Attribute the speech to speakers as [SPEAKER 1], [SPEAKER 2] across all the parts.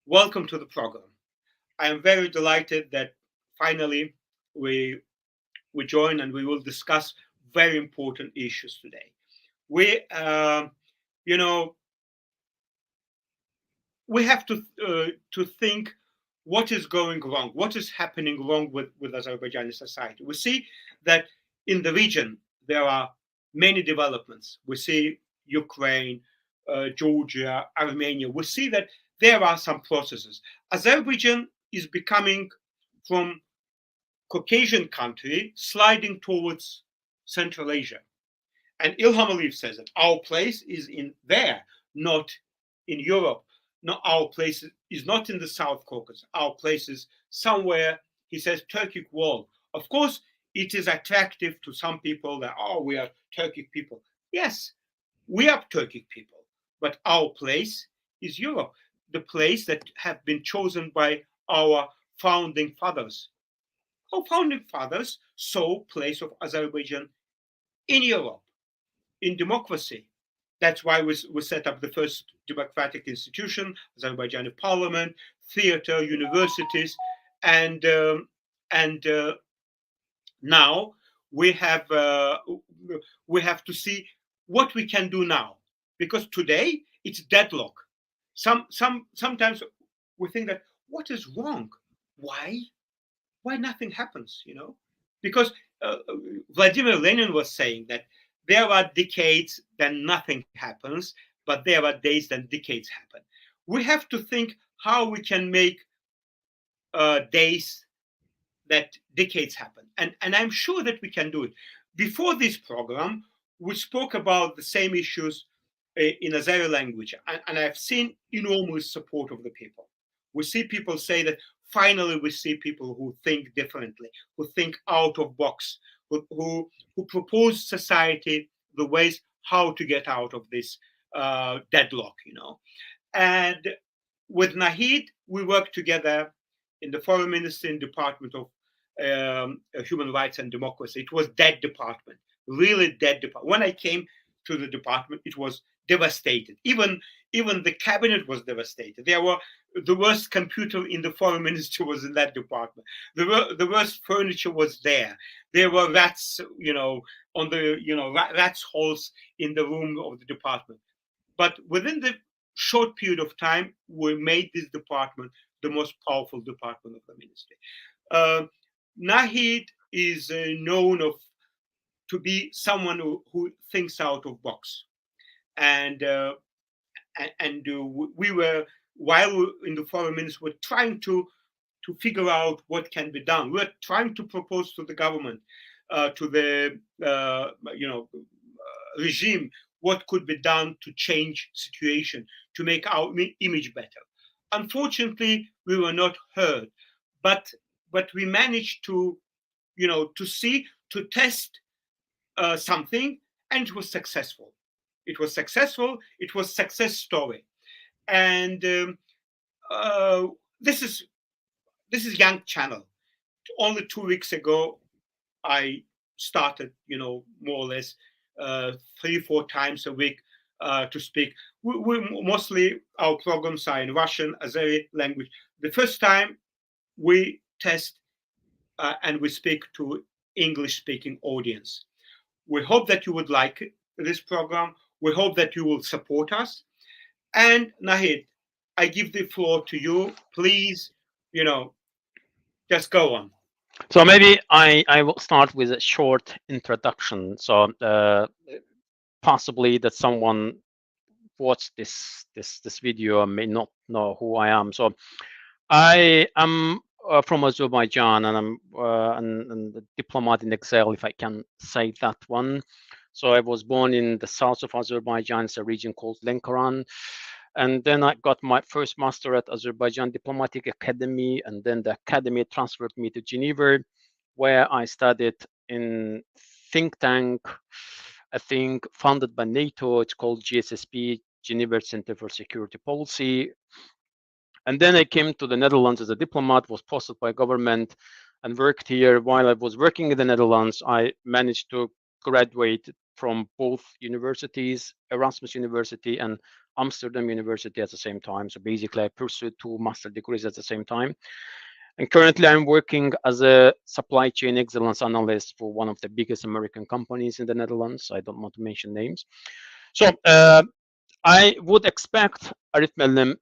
[SPEAKER 1] Welcome to the program. I am very delighted that finally we we join and we will discuss very important issues today. We, you know, we have to think what is going wrong, what is happening wrong with Azerbaijani society. We see that in the region there are many developments. We see Ukraine, Georgia, Armenia. We see that there are some processes. Azerbaijan is becoming from Caucasian country sliding towards Central Asia. And Ilham Aliyev says that our place is in there, not in Europe. No, our place is not in the South Caucasus. Our place is somewhere, he says, Turkic wall. Of course, it is attractive to some people that, oh, we are Turkic people. Yes, we are Turkic people, but our place is Europe, the place that have been chosen by our founding fathers. Our founding fathers saw place of Azerbaijan in Europe, in democracy. That's why we set up the first democratic institution, Azerbaijani parliament, theater, universities, and now we have to see what we can do now, because today it's deadlock. Sometimes we think that what is wrong? Why nothing happens? Because Vladimir Lenin was saying that there are decades then nothing happens, but there are days then decades happen. We have to think how we can make days that decades happen. And I'm sure that we can do it. Before this program, we spoke about the same issues in Azeri language, and I've seen enormous support of the people. We see people say that finally we see people who think differently, who think out of box, who propose society the ways how to get out of this deadlock, And with Nahid, we worked together in the Foreign Ministry and Department of Human Rights and Democracy. It was dead department, really dead department. When I came to the department, it was devastated. Even the cabinet was devastated. There were the worst computer in the foreign ministry was in that department. The worst furniture was there. There were rats, on the rats holes in the room of the department. But within the short period of time, we made this department the most powerful department of the ministry. Nahid is known to be someone who thinks out of box, and we were, while we in the foreign ministry, we're trying to figure out what can be done. We're trying to propose to the government, to the regime, what could be done to change situation, to make our image better. Unfortunately, we were not heard, but we managed to test something, and it was successful. It was successful. It was success story, and this is Young Channel. Only 2 weeks ago, I started, more or less 3-4 times a week to speak. We mostly our programs are in Russian, Azeri language. The first time we test and we speak to English-speaking audience. We hope that you would like this program. We hope that you will support us. And Nahid, I give the floor to you. Please, just go on.
[SPEAKER 2] So maybe I will start with a short introduction. So possibly that someone watched this video and may not know who I am. So I am from Azerbaijan, and I'm a diplomat in exile, if I can say that one. So I was born in the south of Azerbaijan. It's a region called Lenkaran. And then I got my first master at Azerbaijan Diplomatic Academy, and then the academy transferred me to Geneva, where I studied in think tank, I think funded by NATO. It's called GSSP, Geneva Center for Security Policy. And then I came to the Netherlands as a diplomat, was posted by government, and worked here. While I was working in the Netherlands, I managed to graduate from both universities, Erasmus University and Amsterdam University at the same time. So basically, I pursued 2 master degrees at the same time. And currently, I'm working as a supply chain excellence analyst for one of the biggest American companies in the Netherlands. I don't want to mention names. So I would expect, Arif Mellim,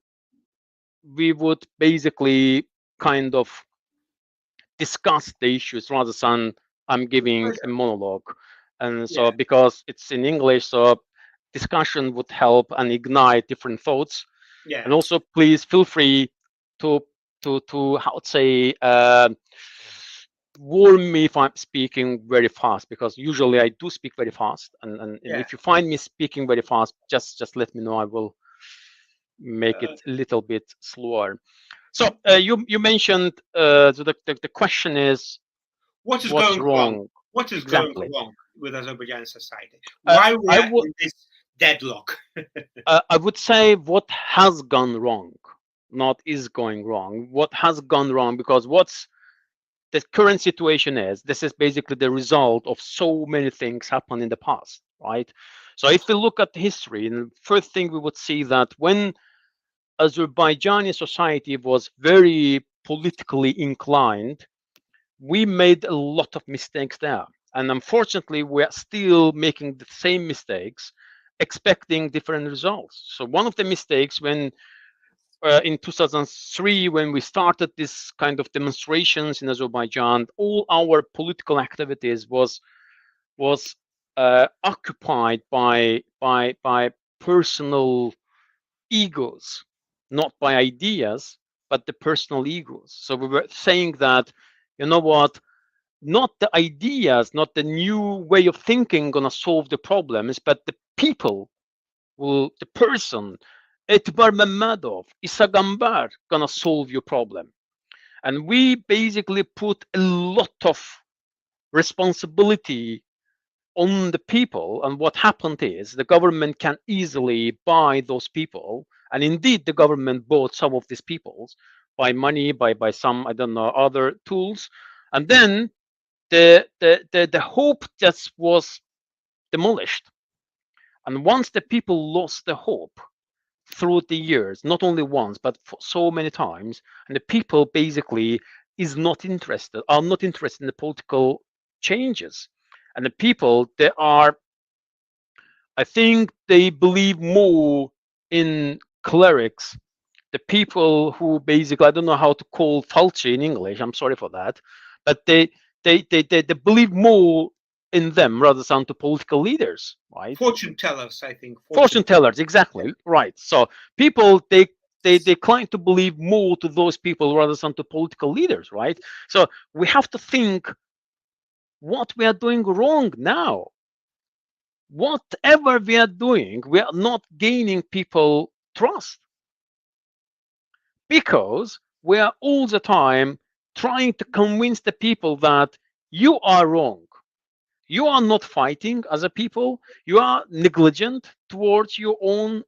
[SPEAKER 2] we would basically kind of discuss the issues rather than I'm giving a monologue. And so because it's in English, so discussion would help and ignite different thoughts.
[SPEAKER 1] Yeah.
[SPEAKER 2] And also, please feel free to how to say warn me if I'm speaking very fast, because usually I do speak very fast. And if you find me speaking very fast, just let me know. I will make it a little bit slower. So you mentioned the question is,
[SPEAKER 1] what's
[SPEAKER 2] going
[SPEAKER 1] wrong? What is
[SPEAKER 2] exactly
[SPEAKER 1] going wrong with Azerbaijani society? Why we are in this deadlock?
[SPEAKER 2] I would say what has gone wrong, not is going wrong. What has gone wrong, because what's the current situation is, this is basically the result of so many things happened in the past, right? So if we look at history, the first thing we would see that when Azerbaijani society was very politically inclined, we made a lot of mistakes there. And unfortunately, we're still making the same mistakes, expecting different results. So one of the mistakes when in 2003, when we started this kind of demonstrations in Azerbaijan, all our political activities was occupied by personal egos, not by ideas, but the personal egos. So we were saying that, you know what, not the ideas, not the new way of thinking gonna solve the problems, but the people will, the person, Etbar Mammadov, Isa Gambar, gonna solve your problem. And we basically put a lot of responsibility on the people. And what happened is the government can easily buy those people. And indeed, the government bought some of these people by money, by some, I don't know, other tools. And then the hope just was demolished. And once the people lost the hope through the years, not only once, but for so many times, and the people basically are not interested in the political changes. And the people, they are, I think they believe more in clerics, the people who basically, I don't know how to call falchi in English, I'm sorry for that, but they believe more in them rather than to political leaders, right?
[SPEAKER 1] Fortune tellers, I think.
[SPEAKER 2] Fortune tellers, exactly, right. So people, they decline to believe more to those people rather than to political leaders, right? So we have to think what we are doing wrong now. Whatever we are doing, we are not gaining people trust, because we are all the time trying to convince the people that you are wrong. You are not fighting as a people. You are negligent towards your own,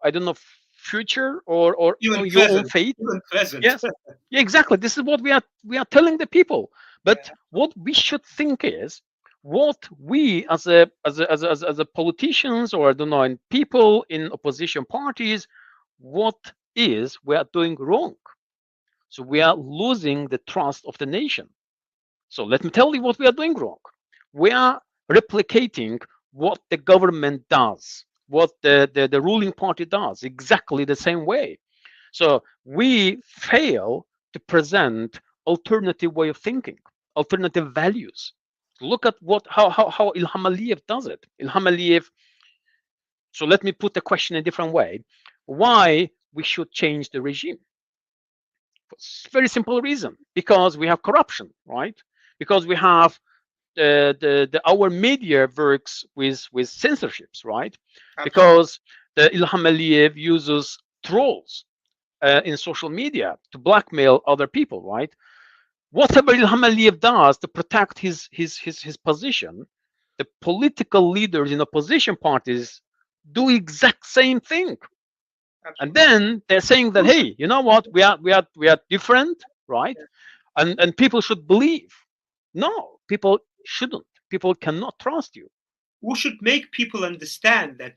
[SPEAKER 2] I don't know, future or
[SPEAKER 1] Even
[SPEAKER 2] your own fate.
[SPEAKER 1] Even present.
[SPEAKER 2] Yes, yeah, exactly. This is what we are telling the people. But what we should think is, what we as a politicians, or I don't know, and people in opposition parties, what is we are doing wrong. So we are losing the trust of the nation. So let me tell you what we are doing wrong. We are replicating what the government does, what the ruling party does, exactly the same way. So we fail to present alternative way of thinking, alternative values. Look at how Ilham Aliyev does it. Ilham Aliyev. So let me put the question a different way. Why we should change the regime? Very simple reason. Because we have corruption, right? Because we have our media works with censorships, right? Absolutely. Because the Ilham Aliyev uses trolls in social media to blackmail other people, right? Whatever Ilham Aliyev does to protect his position, the political leaders in opposition parties do exact same thing. Absolutely. And then they're saying that, hey, you know what? We are different, right? And people should believe. No, people shouldn't. People cannot trust you.
[SPEAKER 1] We should make people understand that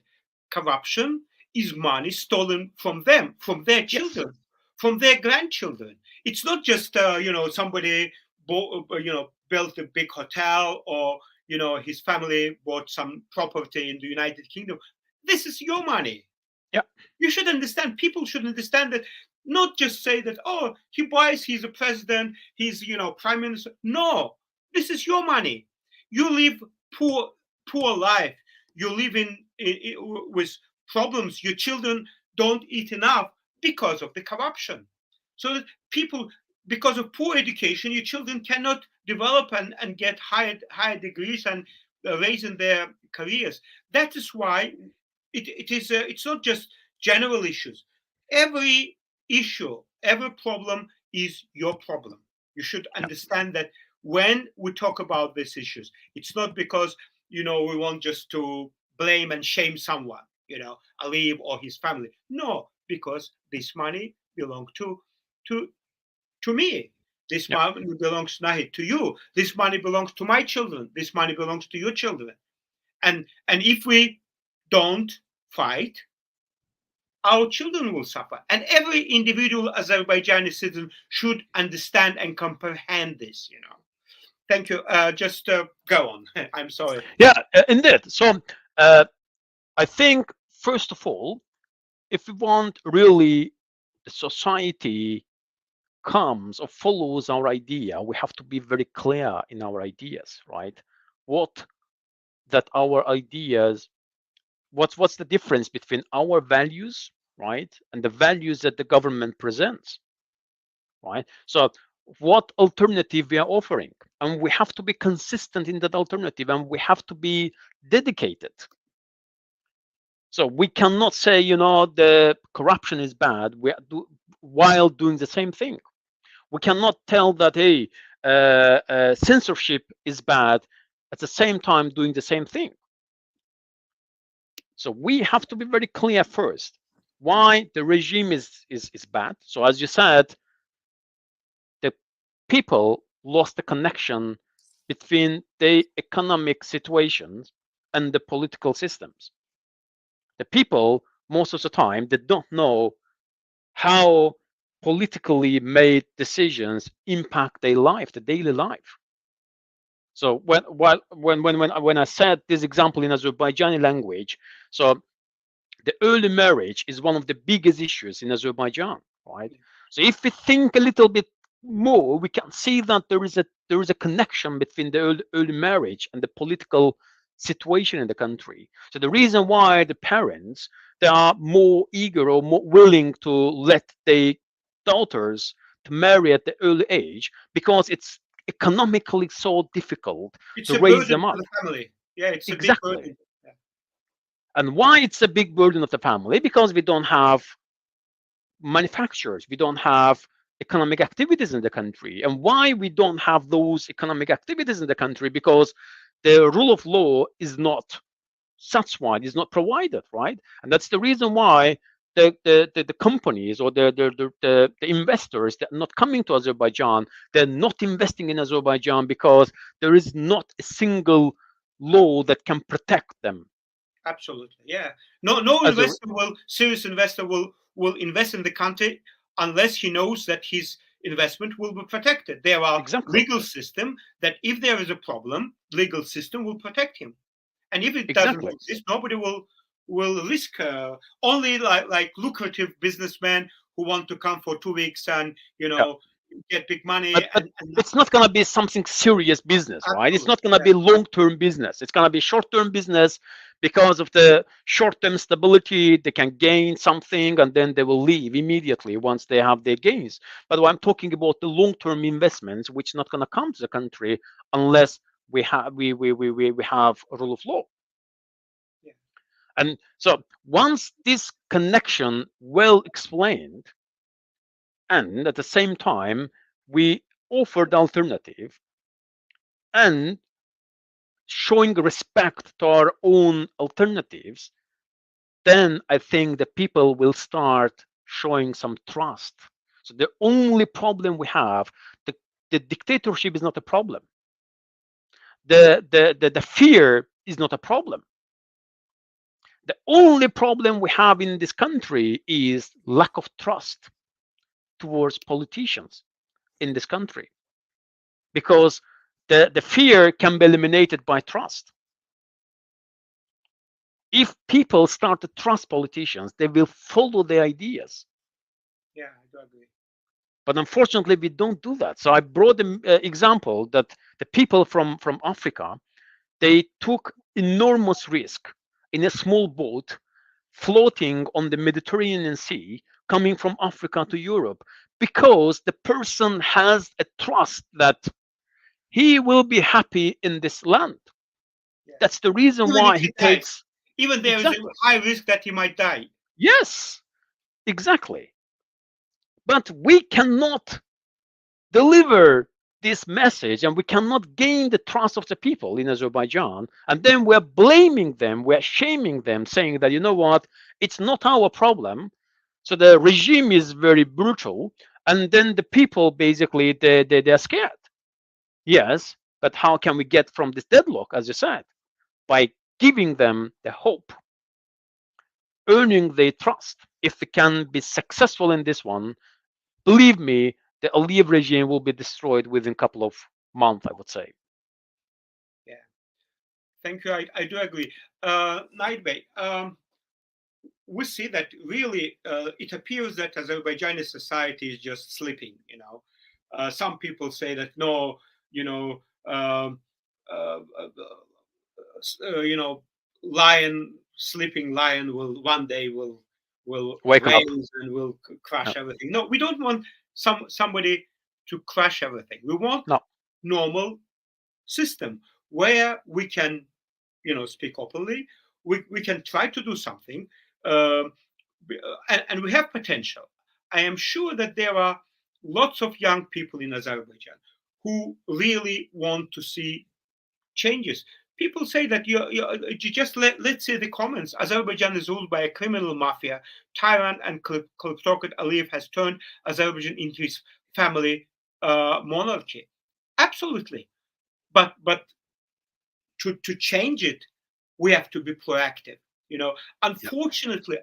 [SPEAKER 1] corruption is money stolen from them, from their children,
[SPEAKER 2] Yes.
[SPEAKER 1] from their grandchildren. It's not just somebody built a big hotel, or his family bought some property in the United Kingdom. This is your money.
[SPEAKER 2] Yeah.
[SPEAKER 1] You should understand. People should understand that. Not just say that, oh, he buys, he's a president, he's prime minister. No, this is your money. You live poor life. You live with problems. Your children don't eat enough because of the corruption. So that people, because of poor education, your children cannot develop and get higher degrees and raise in their careers. That is why it's not just general issues. Every issue, every problem is your problem. You should understand that when we talk about these issues, it's not because we want just to blame and shame someone, Aliyev or his family. No, because this money belongs to me. This money belongs Nahid to you. This money belongs to my children. This money belongs to your children. And if we don't fight, our children will suffer. And every individual Azerbaijani citizen should understand and comprehend this, Thank you. Just go on. I'm sorry.
[SPEAKER 2] Yeah, indeed. So I think, first of all, if we want really the society comes or follows our idea, we have to be very clear in our ideas, right? What's the difference between our values, right, and the values that the government presents, right? So what alternative we are offering, and we have to be consistent in that alternative, and we have to be dedicated. So we cannot say, the corruption is bad while doing the same thing. We cannot tell that, hey, censorship is bad at the same time doing the same thing. So we have to be very clear first why the regime is bad. So as you said, the people lost the connection between the economic situations and the political systems. The people, most of the time, they don't know how politically made decisions impact their life, the daily life. So when I said this example in Azerbaijani language, so the early marriage is one of the biggest issues in Azerbaijan, right? So if we think a little bit more, we can see that there is a connection between the early marriage and the political situation in the country. So the reason why the parents, they are more eager or more willing to let their daughters to marry at the early age, because it's economically so difficult to raise them up.
[SPEAKER 1] It's a burden for the family. Yeah, it's
[SPEAKER 2] exactly.
[SPEAKER 1] A big burden. Yeah.
[SPEAKER 2] And why it's a big burden of the family? Because we don't have manufacturers, we don't have economic activities in the country. And why we don't have those economic activities in the country? Because the rule of law is not satisfied, is not provided, right? And that's the reason why the companies or the investors that are not coming to Azerbaijan, they're not investing in Azerbaijan because there is not a single law that can protect them.
[SPEAKER 1] Absolutely, yeah. No serious investor will invest in the country unless he knows that his investment will be protected. There are legal system that if there is a problem, legal system will protect him. And if it doesn't exist, nobody will risk. Only like lucrative businessmen who want to come for 2 weeks and get big money.
[SPEAKER 2] But it's not going to be something serious business, right? It's not going to be long-term business. It's going to be short-term business. Because of the short-term stability, they can gain something and then they will leave immediately once they have their gains. But I'm talking about the long-term investments, which are not going to come to the country unless we have a rule of law.
[SPEAKER 1] Yeah.
[SPEAKER 2] And so once this connection well explained, and at the same time we offer the alternative and showing respect to our own alternatives, then I think the people will start showing some trust. So the only problem we have, the dictatorship is not a problem. The fear is not a problem. The only problem we have in this country is lack of trust towards politicians in this country, because the fear can be eliminated by trust. If people start to trust politicians, they will follow their ideas.
[SPEAKER 1] Yeah, I do agree.
[SPEAKER 2] But unfortunately, we don't do that. So I brought the example that the people from Africa, they took enormous risk in a small boat floating on the Mediterranean Sea, coming from Africa to Europe, because the person has a trust that he will be happy in this land.
[SPEAKER 1] Yeah.
[SPEAKER 2] That's the reason
[SPEAKER 1] Even
[SPEAKER 2] why
[SPEAKER 1] if
[SPEAKER 2] he
[SPEAKER 1] dies,
[SPEAKER 2] takes.
[SPEAKER 1] even there is
[SPEAKER 2] Exactly.
[SPEAKER 1] a high risk that he might die.
[SPEAKER 2] Yes, exactly. But we cannot deliver this message, and we cannot gain the trust of the people in Azerbaijan, and then we're blaming them, we're shaming them, saying that, you know what, it's not our problem. So the regime is very brutal, and then the people basically they're scared. Yes, but how can we get from this deadlock, as you said? By giving them the hope, earning their trust. If we can be successful in this one, believe me, the Aliyev regime will be destroyed within a couple of months, I would say.
[SPEAKER 1] Yeah, thank you. I do agree. Nightbay, we see that really it appears that Azerbaijani society is just sleeping. Some people say that no, sleeping lion will one day will
[SPEAKER 2] Wake up.
[SPEAKER 1] raise and will crush everything. No, we don't want somebody to crush everything. We want
[SPEAKER 2] No.
[SPEAKER 1] normal system where we can speak openly. We can try to do something, and we have potential. I am sure that there are lots of young people in Azerbaijan who really want to see changes. People say that you just let's see the comments. Azerbaijan is ruled by a criminal mafia. Tyrant and kleptocrat Aliyev has turned Azerbaijan into his family monarchy. Absolutely, but to change it, we have to be proactive. Unfortunately,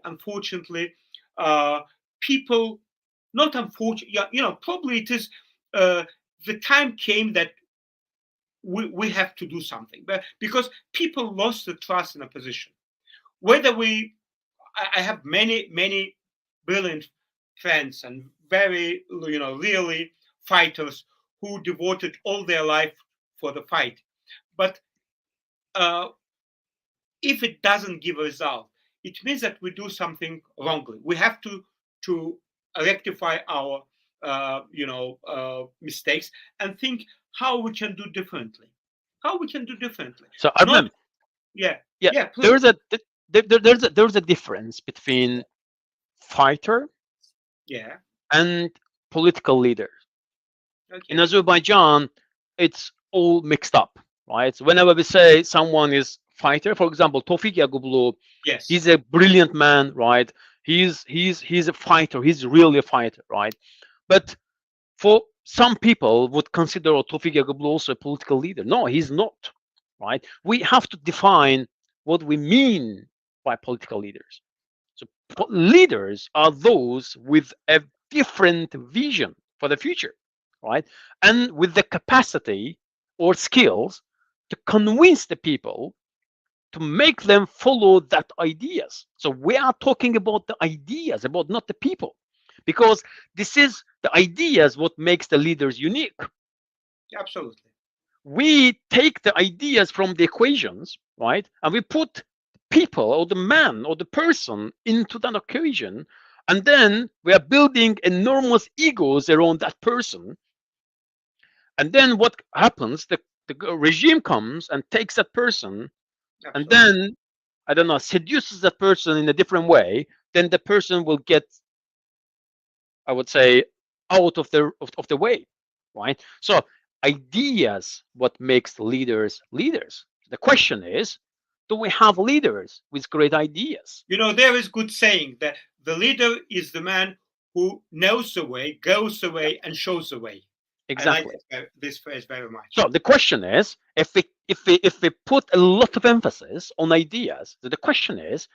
[SPEAKER 1] people, not unfortunately, probably it is the time came that we have to do something, but because people lost the trust in a position. Whether I have many brilliant friends and very really fighters who devoted all their life for the fight, but if it doesn't give a result, it means that we do something wrongly. We have to rectify our mistakes and think how we can do differently.
[SPEAKER 2] So Armen,
[SPEAKER 1] Yeah.
[SPEAKER 2] There's a difference between fighter and political leader.
[SPEAKER 1] Okay.
[SPEAKER 2] In Azerbaijan, it's all mixed up, right? So whenever we say someone is fighter, for example, Tofik Yagublu,
[SPEAKER 1] Yes,
[SPEAKER 2] he's a brilliant man, right? He's a fighter. He's really a fighter, right? But for some people would consider Tofik Yagublu also a political leader. No, he's not, right? We have to define what we mean by political leaders. So leaders are those with a different vision for the future, right? And with the capacity or skills to convince the people, to make them follow that ideas. So we are talking about the ideas, about not the people, because this is the ideas what makes the leaders unique.
[SPEAKER 1] Absolutely.
[SPEAKER 2] We take the ideas from the equations, right, and we put people or the man or the person into that equation, and then we are building enormous egos around that person. And then what happens? The regime comes and takes that person.
[SPEAKER 1] Absolutely.
[SPEAKER 2] And then, I don't know, seduces that person in a different way. Then the person will get, I would say, out of the way, right? So ideas what makes leaders leaders. The question is, do we have leaders with great ideas?
[SPEAKER 1] There is good saying that the leader is the man who knows the way, goes the way, and shows the way.
[SPEAKER 2] Exactly.
[SPEAKER 1] I like this phrase very much.
[SPEAKER 2] So the question is, if we put a lot of emphasis on ideas, the question is,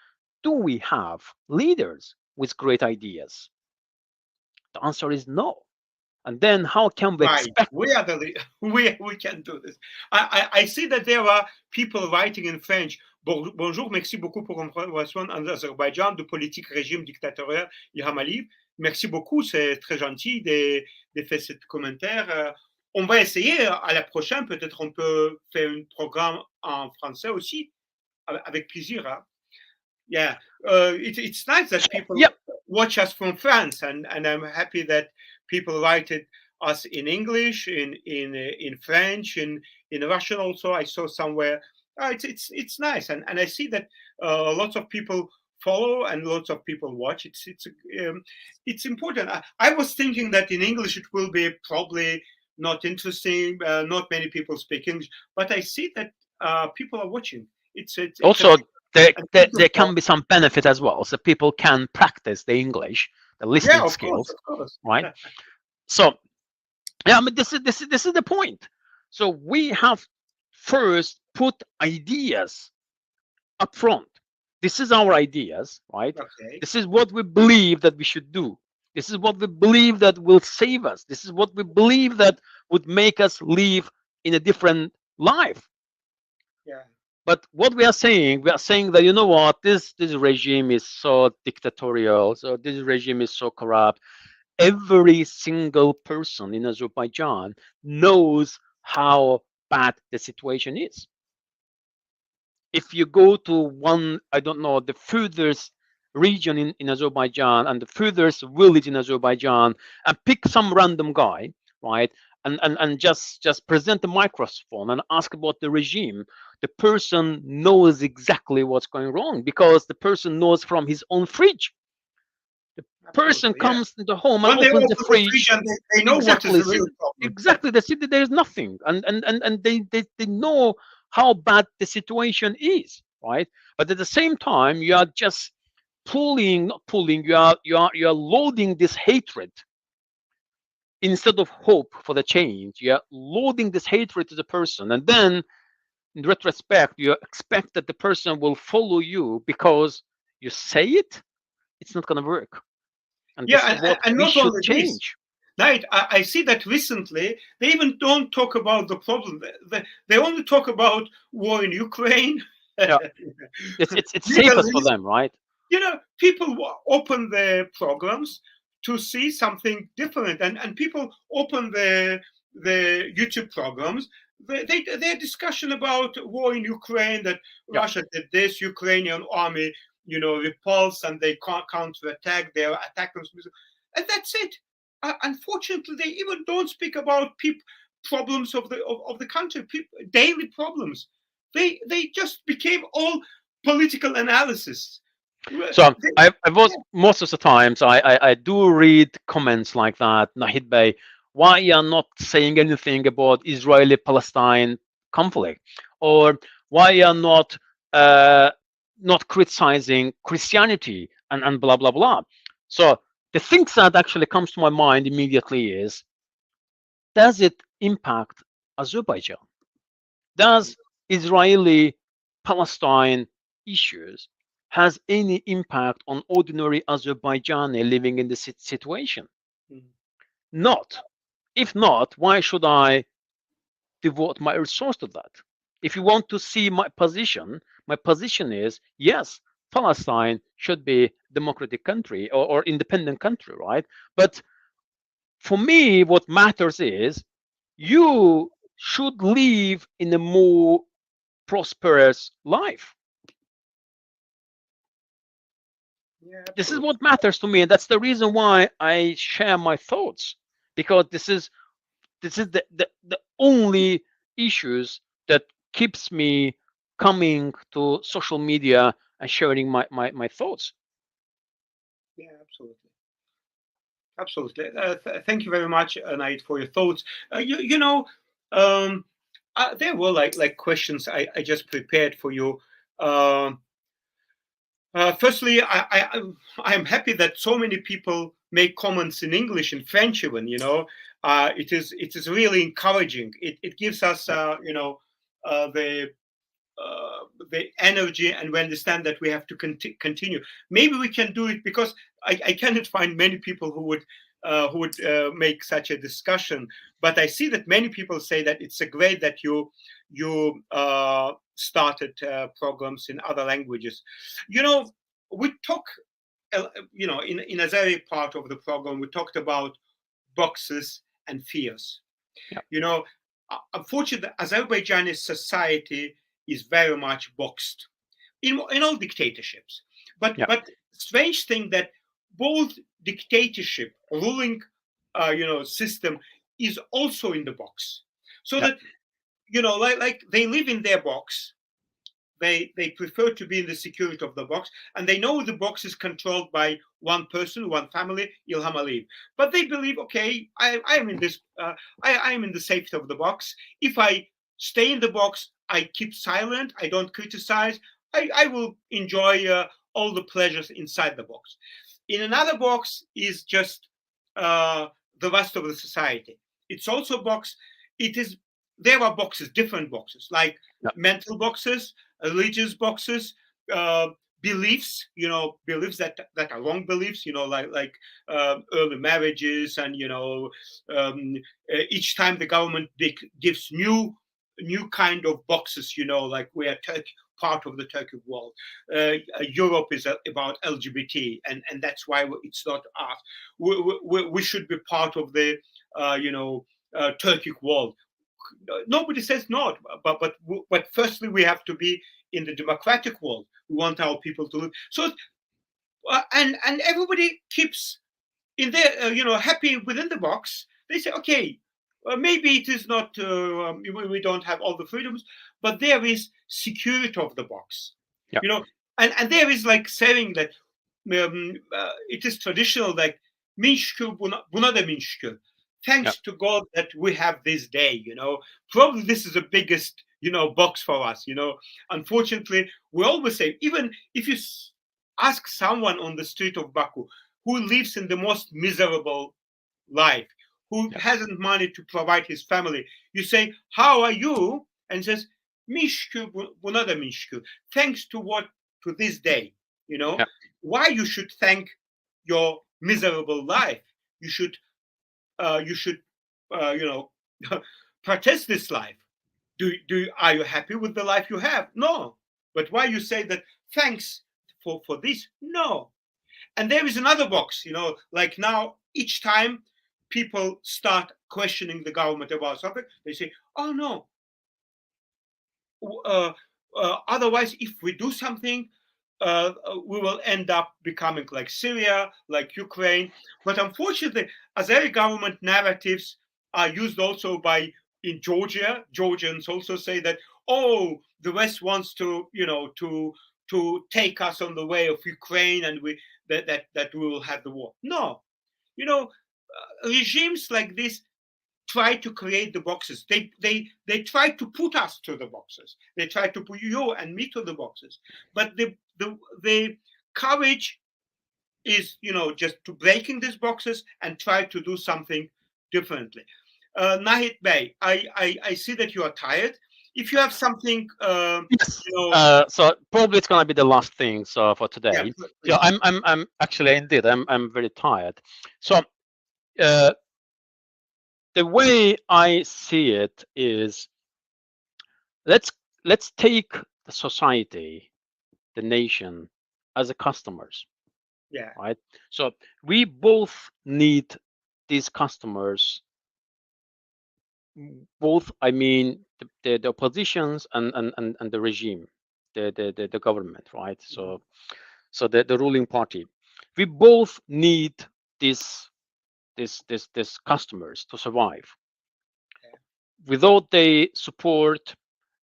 [SPEAKER 2] do we have leaders with great ideas? The answer is no. And then how can we expect?
[SPEAKER 1] We are we can do this. I see that there are people writing in French. Bonjour, merci beaucoup pour l'information en Azerbaïdjan de politique régime dictatorial. Il y a un livre. Merci beaucoup, c'est très gentil de faire ce commentaire. On va essayer à la prochaine, peut-être on peut faire un programme en français aussi, avec plaisir. Hein? Yeah, it's nice that people watch us from France, and I'm happy that people write it us in English, in French, in Russian also. I saw somewhere. It's nice, and I see that lots of people follow and lots of people watch. It's important. I was thinking that in English it will be probably not interesting. Not many people speak English, but I see that people are watching. It's
[SPEAKER 2] also there can be some benefit as well, so people can practice the English, the listening skills,
[SPEAKER 1] of course.
[SPEAKER 2] Right? So, yeah, I mean, this is the point. So we have first put ideas up front. This is our ideas, right?
[SPEAKER 1] Okay.
[SPEAKER 2] This is what we believe that we should do. This is what we believe that will save us. This is what we believe that would make us live in a different life.
[SPEAKER 1] Yeah.
[SPEAKER 2] But what we are saying that, you know what, this regime is so dictatorial, so this regime is so corrupt. Every single person in Azerbaijan knows how bad the situation is. If you go to one, I don't know, the furthest region in Azerbaijan and the furthest village in Azerbaijan, and pick some random guy, right, and just present the microphone and ask about the regime, the person knows exactly what's going wrong, because the person knows from his own fridge. The person comes into home and opens the fridge,
[SPEAKER 1] and they know what is the real problem.
[SPEAKER 2] Exactly, they see that there's nothing, and they know how bad the situation is, right? But at the same time, you are just you are loading this hatred. Instead of hope for the change, you are loading this hatred to the person, and then in retrospect, you expect that the person will follow you because you say it. It's not going to work. And this is what we should change.
[SPEAKER 1] Right, I see that recently they even don't talk about the problem. They only talk about war in Ukraine.
[SPEAKER 2] Yeah. It's safest for them, right?
[SPEAKER 1] You know, people open their programs to see something different, and people open the YouTube programs. Their discussion about war in Ukraine, that Russia did this, Ukrainian army, you know, repulse, and they counterattack, their attack, and that's it. Unfortunately, they even don't speak about problems of the country, daily problems. They just became all political analysis.
[SPEAKER 2] So I was most of the times I do read comments like that, Nahid Bey, why you are not saying anything about Israeli-Palestine conflict, or why you are not criticizing Christianity and blah blah blah. So the things that actually comes to my mind immediately is, does it impact Azerbaijan? Does Israeli-Palestine issues has any impact on ordinary Azerbaijani living in this situation? Not. If not, why should I devote my resource to that? If you want to see my position is, yes, Palestine should be a democratic country or independent country, right? But for me, what matters is you should live in a more prosperous life.
[SPEAKER 1] Yeah,
[SPEAKER 2] this is what matters to me, and that's the reason why I share my thoughts, because this is the only issues that keeps me coming to social media and sharing my thoughts.
[SPEAKER 1] Yeah, absolutely. Thank you very much, Naid, for your thoughts. There were like questions I just prepared for you. Firstly, I'm happy that so many people make comments in English and French even. You know, it is really encouraging. It gives us the the energy, and we understand that we have to continue. Maybe we can do it, because I cannot find many people who would make such a discussion. But I see that many people say that it's a great that you started programs in other languages. We talk, in a very part of the program, we talked about boxes and fears.
[SPEAKER 2] Yeah.
[SPEAKER 1] Unfortunately, Azerbaijani society is very much boxed in all dictatorships. But strange thing that both dictatorship, ruling, system is also in the box. So that, like they live in their box. They prefer to be in the security of the box, and they know the box is controlled by one person, one family, Ilham Aliyev. But they believe, okay, I am in this. I am in the safety of the box. If I stay in the box, I keep silent. I don't criticize. I will enjoy all the pleasures inside the box. In another box is just the rest of the society. It's also a box. There are boxes, different boxes, like mental boxes, religious boxes, beliefs, beliefs that are wrong beliefs, like early marriages, and each time the government gives new kind of boxes, like we are part of the Turkic world. Europe is about LGBT, and that's why it's not us. We should be part of the Turkic world. Nobody says not, but firstly we have to be in the democratic world. We want our people to live. So, and everybody keeps in their happy within the box. They say, okay, maybe it is not. We don't have all the freedoms, but there is security of the box. And there is like saying that it is traditional, like min şükür buna da min şükür. Thanks to God that we have this day, Probably this is the biggest, box for us, Unfortunately, we always say, even if you ask someone on the street of Baku who lives in the most miserable life, who hasn't money to provide his family, you say, how are you? And he says, min şükür buna da min şükür. Thanks to what? To this day, Why you should thank your miserable life? You should protest this life. Are you happy with the life you have? No. But why you say that thanks for this? No. And there is another box, like now each time people start questioning the government about something, they say, oh no. Otherwise, if we do something, we will end up becoming like Syria, like Ukraine. But unfortunately, Azeri government narratives are used also in Georgia. Georgians also say that, oh, the West wants to, to take us on the way of Ukraine, and that we will have the war. No, regimes like this try to create the boxes. They try to put us to the boxes. They try to put you and me to the boxes. But the courage is, just to breaking these boxes and try to do something differently. Nahid Bey, I see that you are tired. If you have something,
[SPEAKER 2] yes. So probably it's gonna be the last thing. So for today, I'm actually indeed I'm very tired. So the way I see it is, let's take the society, the nation, as a customers. Right. So we both need these customers. Both, I mean, the oppositions and the regime, the government, right? So the ruling party. We both need these customers to survive. Without the support,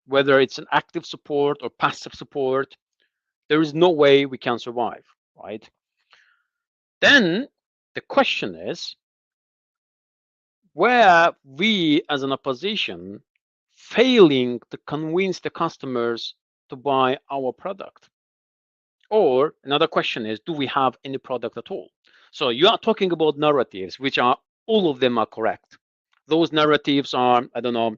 [SPEAKER 2] whether it's an active support or passive support, there is no way we can survive, right? Then the question is, where we as an opposition failing to convince the customers to buy our product? Or another question is, do we have any product at all? So you are talking about narratives, which are, all of them are correct. Those narratives are, I don't know,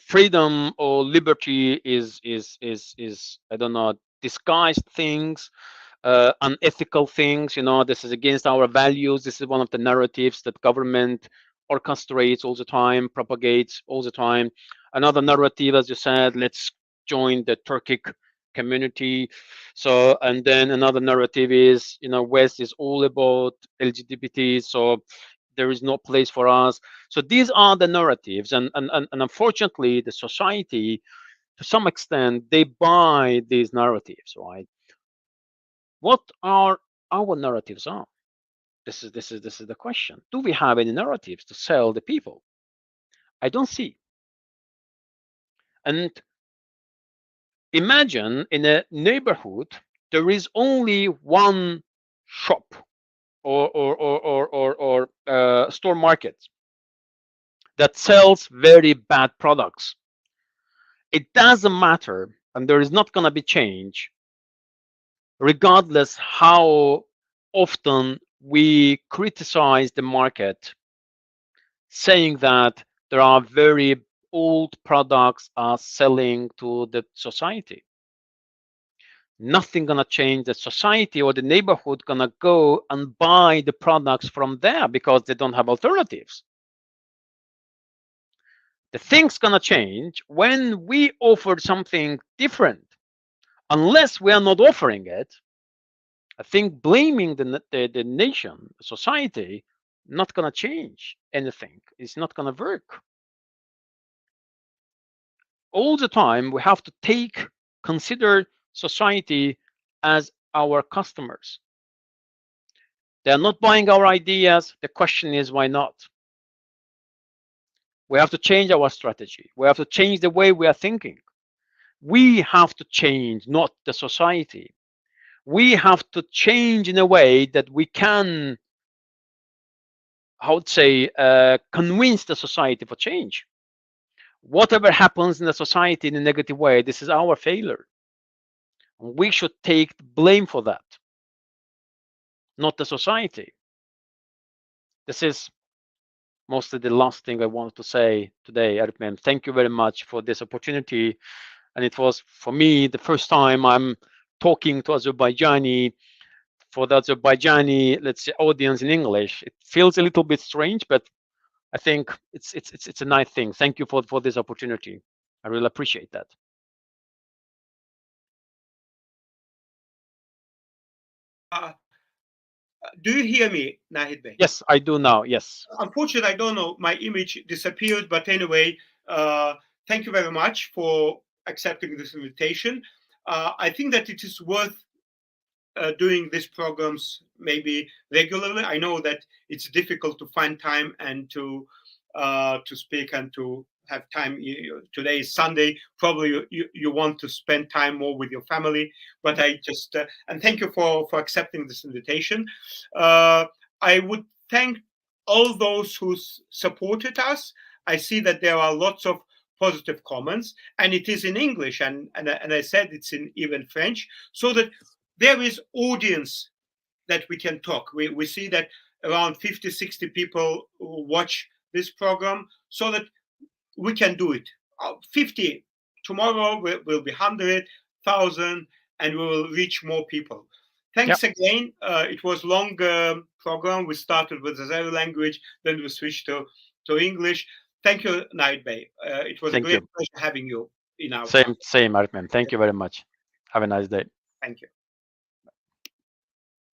[SPEAKER 2] freedom or liberty is I don't know, disguised things, unethical things. This is against our values. This is one of the narratives that government orchestrates all the time, propagates all the time. Another narrative, as you said, let's join the Turkic community. So, and then another narrative is, West is all about LGBT, so there is no place for us. So these are the narratives, and unfortunately, the society, to some extent, they buy these narratives, right? What are our narratives are? This is the question. Do we have any narratives to sell the people? I don't see. And imagine in a neighborhood there is only one shop or store market that sells very bad products. It doesn't matter, and there is not going to be change, regardless how often we criticize the market, saying that there are very old products are selling to the society. Nothing gonna change. The society or the neighborhood gonna go and buy the products from there because they don't have alternatives. The thing's gonna change when we offer something different. Unless we are not offering it, I think blaming the nation, the society, not gonna change anything. It's not gonna work. All the time we have to consider society as our customers. They are not buying our ideas. The question is, why not? We have to change our strategy. We have to change the way we are thinking. We have to change, not the society. We have to change in a way that we can, convince the society for change. Whatever happens in the society in a negative way, this is our failure. We should take blame for that, not the society. This is mostly the last thing I wanted to say today, Arpem. Thank you very much for this opportunity. And it was, for me, the first time I'm talking to Azerbaijani, for the Azerbaijani, let's say, audience in English. It feels a little bit strange, but I think it's a nice thing. Thank you for this opportunity. I really appreciate that.
[SPEAKER 1] Do you hear me, Nahid Bey?
[SPEAKER 2] Yes, I do now. Yes.
[SPEAKER 1] Unfortunately, I don't know. My image disappeared. But anyway, thank you very much for accepting this invitation. I think that it is worth doing these programs maybe regularly. I know that it's difficult to find time and to speak and to have time. Today is Sunday. Probably you want to spend time more with your family. But I just and thank you for accepting this invitation. I would thank all those who supported us. I see that there are lots of positive comments, and it is in English, and I said it's in even French, so that there is audience that we can talk. We see that around 50, 60 people watch this program, so that we can do it. 50 tomorrow will be 100,000, and we will reach more people. Thanks again. It was long program. We started with the Azeri language, then we switched to English. Thank you, Nahid Bey. It was a great pleasure having you in our
[SPEAKER 2] same, Arpem. Thank you very much. Have a nice day.
[SPEAKER 1] Thank you.